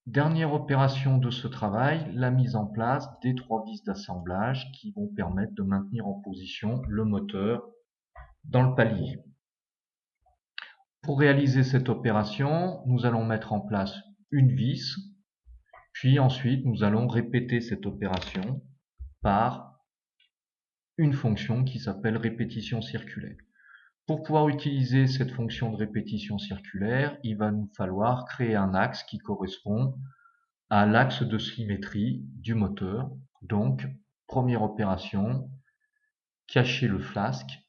Dernière opération de ce travail, la mise en place des 3 vis d'assemblage qui vont permettre de maintenir en position le moteur dans le palier. Pour réaliser cette opération, nous allons mettre en place une vis, puis ensuite nous allons répéter cette opération par une fonction qui s'appelle répétition circulaire. Pour pouvoir utiliser cette fonction de répétition circulaire, il va nous falloir créer un axe qui correspond à l'axe de symétrie du moteur. Donc, première opération, cacher le flasque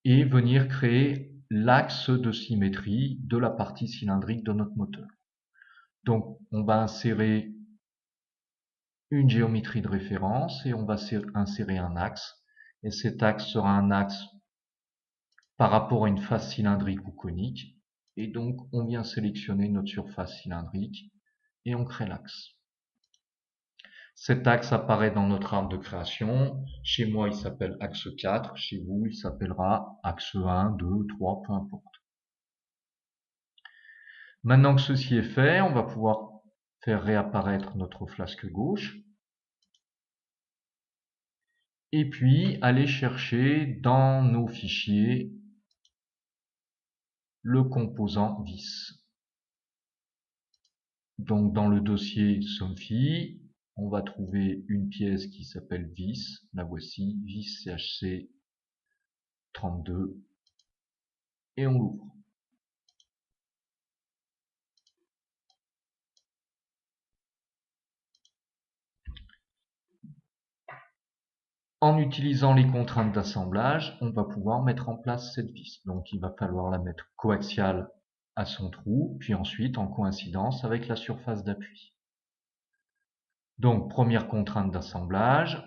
et venir créer l'axe de symétrie de la partie cylindrique de notre moteur. Donc, on va insérer une géométrie de référence et on va insérer un axe. Et cet axe sera un axe par rapport à une face cylindrique ou conique. Et donc, on vient sélectionner notre surface cylindrique et on crée l'axe. Cet axe apparaît dans notre arbre de création. Chez moi, il s'appelle axe 4. Chez vous, il s'appellera axe 1, 2, 3, peu importe. Maintenant que ceci est fait, on va pouvoir faire réapparaître notre flasque gauche. Et puis, aller chercher dans nos fichiers le composant vis. Donc, dans le dossier SOMFI, on va trouver une pièce qui s'appelle vis. La voici, vis CHC 32. Et on l'ouvre. En utilisant les contraintes d'assemblage, on va pouvoir mettre en place cette vis. Donc il va falloir la mettre coaxiale à son trou, puis ensuite en coïncidence avec la surface d'appui. Donc première contrainte d'assemblage,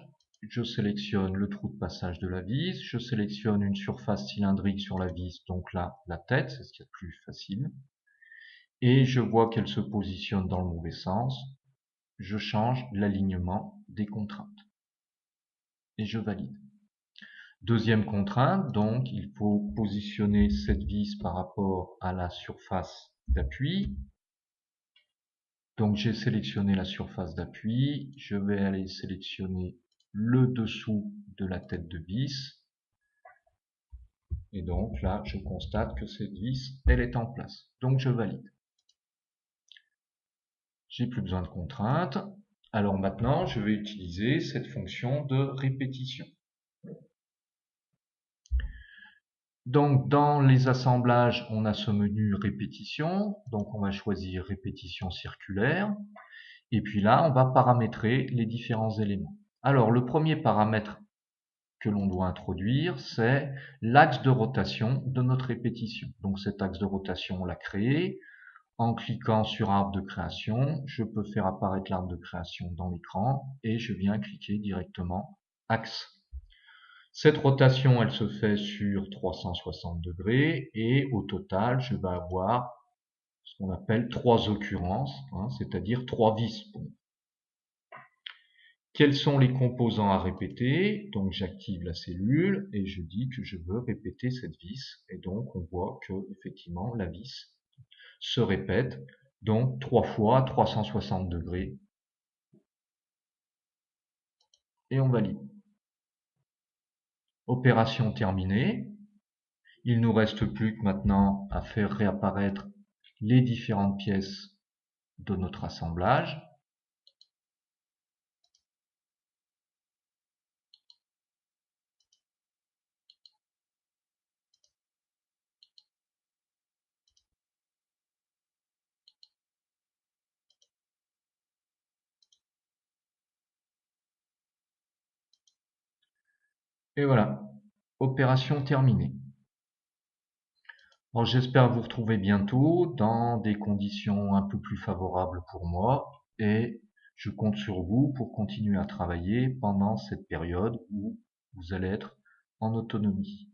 je sélectionne le trou de passage de la vis, je sélectionne une surface cylindrique sur la vis, donc là la tête, c'est ce qu'il y a de plus facile, et je vois qu'elle se positionne dans le mauvais sens, je change l'alignement des contraintes et je valide. Deuxième contrainte, donc il faut positionner cette vis par rapport à la surface d'appui. Donc j'ai sélectionné la surface d'appui, je vais aller sélectionner le dessous de la tête de vis. Et donc là, je constate que cette vis, elle est en place. Donc je valide. J'ai plus besoin de contraintes. Alors maintenant, je vais utiliser cette fonction de répétition. Donc dans les assemblages, on a ce menu répétition. Donc on va choisir répétition circulaire. Et puis là, on va paramétrer les différents éléments. Alors le premier paramètre que l'on doit introduire, c'est l'axe de rotation de notre répétition. Donc cet axe de rotation, on l'a créé. En cliquant sur arbre de création, je peux faire apparaître l'arbre de création dans l'écran et je viens cliquer directement axe. Cette rotation, elle se fait sur 360 degrés et au total, je vais avoir ce qu'on appelle 3 occurrences, c'est-à-dire 3 vis. Quels sont les composants à répéter? Donc j'active la cellule et je dis que je veux répéter cette vis. Et donc on voit que effectivement la vis se répète donc 3 fois 360 degrés. Et on valide. Opération terminée. Il ne nous reste plus que maintenant à faire réapparaître les différentes pièces de notre assemblage. Et voilà, opération terminée. Bon, j'espère vous retrouver bientôt dans des conditions un peu plus favorables pour moi et je compte sur vous pour continuer à travailler pendant cette période où vous allez être en autonomie.